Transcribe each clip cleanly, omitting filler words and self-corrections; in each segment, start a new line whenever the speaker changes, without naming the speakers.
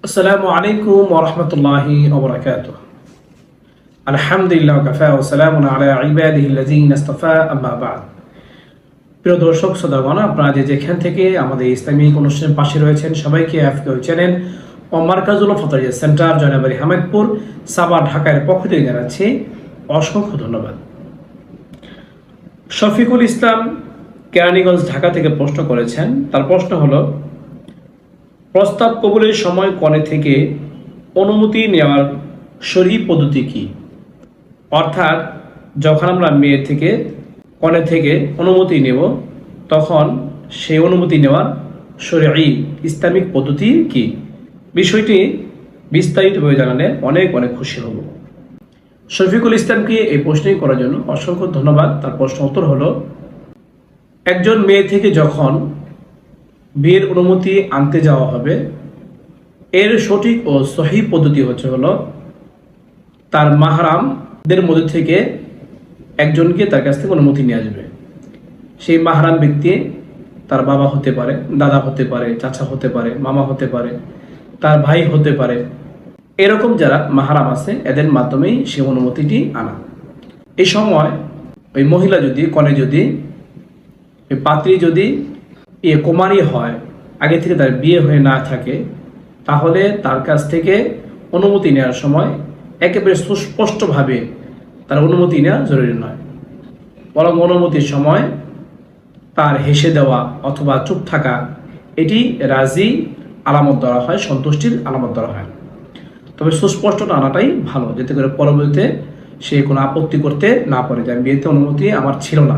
আসসালামু আলাইকুম ওয়া রাহমাতুল্লাহি ওয়া বারাকাতুহু। আলহামদুলিল্লাহ কাফা ওয়া সালামুন আলা ইবাদিহিল্লাযীনা ইসতাফা, আম্মা বা'দ। প্রিয় দর্শক শ্রোতাগণ, আপনারা যেখান থেকে আমাদের ইসলামিক অনুষ্ঠানের পাশে রয়েছেন সবাইকে এফকেও চ্যানেল ও মার্কাজুল ফতরিয়া সেন্টার জয়নাবাড়ি হামিদপুর সাভার ঢাকার পক্ষ থেকে জানাচ্ছি অসংখ্য ধন্যবাদ। শফিকুল ইসলাম কেরানীগঞ্জ ঢাকা থেকে প্রশ্ন করেছেন। তার প্রশ্ন হলো, প্রস্তাব কবুলের সময় কনে থেকে অনুমতি নেওয়ার শরঈ পদ্ধতি কি? অর্থাৎ যখন আমরা মেয়ের থেকে কনে থেকে অনুমতি নেব তখন সেই অনুমতি নেওয়ার শরঈ ইসলামিক পদ্ধতি কি? বিষয়টি বিস্তারিতভাবে জানালে অনেক অনেক খুশি হব। শফিকুল ইসলামকে এই প্রশ্নই করার জন্য অসংখ্য ধন্যবাদ। তার প্রশ্ন উত্তর হলো, একজন মেয়ে থেকে যখন বিয়ের অনুমতি আনতে যাওয়া হবে এর সঠিক ও সহি পদ্ধতি হলো তার মাহরামদের মধ্যে থেকে একজনকে তার কাছ থেকে অনুমতি নিয়ে আসবে। সেই মাহরাম ব্যক্তি তার বাবা হতে পারে, দাদা হতে পারে, চাচা হতে পারে, মামা হতে পারে, তার ভাই হতে পারে। এরকম যারা মাহরাম আছে এদের মাধ্যমেই সে অনুমতিটি আনা। এই সময় ওই মহিলা যদি কনে যদি ওই পাত্রী যদি কুমারী হয়, আগে থেকে তার বিয়ে হয়ে না থাকে, তাহলে তার কাছ থেকে অনুমতি নেওয়ার সময় একেবারে সুস্পষ্টভাবে তার অনুমতি নেওয়া জরুরি নয়, বরং অনুমতির সময় তার হেসে দেওয়া অথবা চুপ থাকা এটি রাজি আলামত ধরা হয়, সন্তুষ্টির আলামত ধরা হয়। তবে সুস্পষ্টটা আনাটাই ভালো, যাতে করে পরবর্তীতে সে কোনো আপত্তি করতে না পারে যে বিয়েতে অনুমতি আমার ছিল না।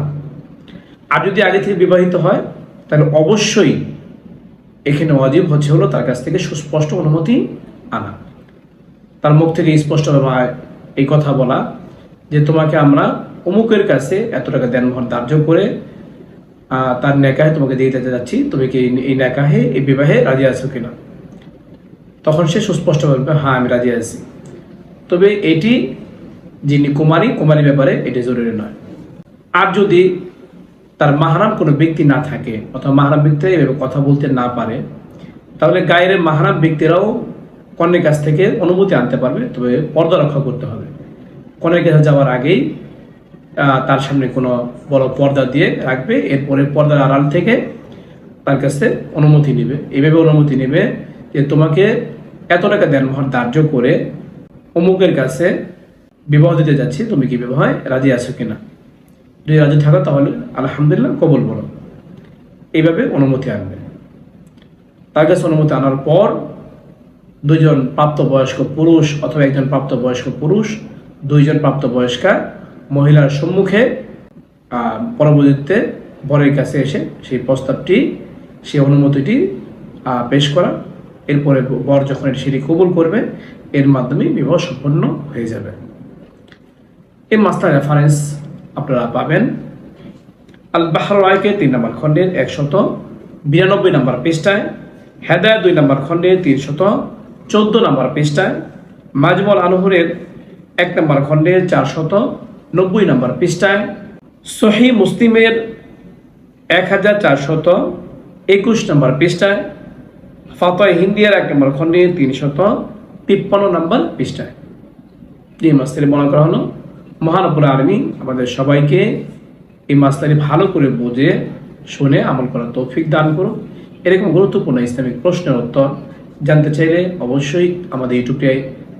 আর যদি আগে থেকে বিবাহিত হয় তাহলে অবশ্যই এখানে ওয়াজিব হলো তার কাছ থেকে সুস্পষ্ট অনুমতি আনা, তার মুখ থেকে স্পষ্টভাবে এই কথা বলা যে তোমাকে আমরা অমুকের কাছে এত টাকা দেনমোহর ধার্য করে তার নেকাহে তোমাকে দিয়ে দিতে যাচ্ছি, তুমি কি এই নেকাহে এই বিবাহে রাজি আছো কিনা? তখন সে সুস্পষ্ট বলবে হ্যাঁ আমি রাজি আছি। তবে এটি যিনি কুমারী ব্যাপারে এটি জরুরি নয়। আর যদি তার মাহরাম কোনো ব্যক্তি না থাকে অথবা মাহরাম ব্যক্তিরা এভাবে কথা বলতে না পারে, তাহলে গায়ের মাহরাম ব্যক্তিরাও কনের কাছ থেকে অনুমতি আনতে পারবে। তবে পর্দা রক্ষা করতে হবে। কনের কাছে যাওয়ার আগেই তার সামনে কোনো বড় পর্দা দিয়ে রাখবে, এরপরে পর্দার আড়াল থেকে তার কাছে অনুমতি নেবে। এইভাবে অনুমতি নেবে যে তোমাকে এত টাকা দেনমোহর ধার্য করে অমুকের কাছে বিবাহ দিতে যাচ্ছি, তুমি কি বিবাহে রাজি আছো কিনা? যদি রাজি থাকো তাহলে আলহামদুলিল্লাহ কবুল বলো। এইভাবে অনুমতি আনবে। তার কাছে অনুমতি আনার পর দুইজন প্রাপ্তবয়স্ক পুরুষ অথবা একজন প্রাপ্তবয়স্ক পুরুষ, দুইজন প্রাপ্তবয়স্কা মহিলার সম্মুখে পরবর্তীতে বরের কাছে এসে সেই প্রস্তাবটি, সেই অনুমতিটি পেশ করা। এরপরে বর যখন সেটি কবুল করবে এর মাধ্যমে বিবাহ সম্পন্ন হয়ে যাবে। এই মাসলার রেফারেন্স আপনারা পাবেন আল বাহর রায়কে 3 নম্বর খণ্ডের 192 নম্বর পৃষ্ঠায়, হেদায়েত 2 নম্বর খণ্ডের 314 নম্বর পৃষ্ঠায়, মাজমুল আনহুরের 1 নম্বর খণ্ডের 490 নম্বর পৃষ্ঠায়, সহিহ মুসলিমের 1421 নম্বর পৃষ্ঠায়, ফাতোয়া হিন্দিয়ার 1 নম্বর খণ্ডের 353 নম্বর পৃষ্ঠায়। এই মাসলাটি বর্ণনা করা হলো। মহান রব্বুল আলামিন আমাদের সবাইকে এই মাসলাটি ভালো করে বুঝে শুনে আমল করার তৌফিক দান করুন। এরকম গুরুত্বপূর্ণ ইসলামিক প্রশ্নের উত্তর জানতে চাইলে অবশ্যই আমাদের ইউটিউবটি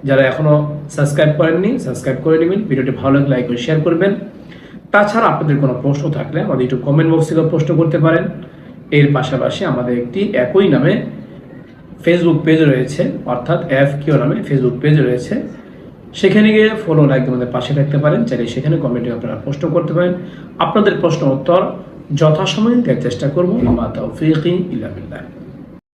যারা এখনও সাবস্ক্রাইব করেননি সাবস্ক্রাইব করে নেবেন। ভিডিওটি ভালো লাগলে লাইক করে শেয়ার করবেন। তাছাড়া আপনাদের কোনো প্রশ্ন থাকলে আমাদের ইউটিউব কমেন্ট বক্সে প্রশ্ন করতে পারেন। এর পাশাপাশি আমাদের একটি একই নামে ফেসবুক পেজ রয়েছে, অর্থাৎ এফকিউ নামে ফেসবুক পেজ রয়েছে। সেখানে গিয়ে ফলো লাইক আমাদের পাশে রাখতে পারেন। চাইলে সেখানে কমেন্টে আপনারা প্রশ্ন করতে পারেন। আপনাদের প্রশ্ন উত্তর যথাসময়ে দেওয়ার চেষ্টা করবো। আমা তাওফীকি ইল্লা বিল্লাহ।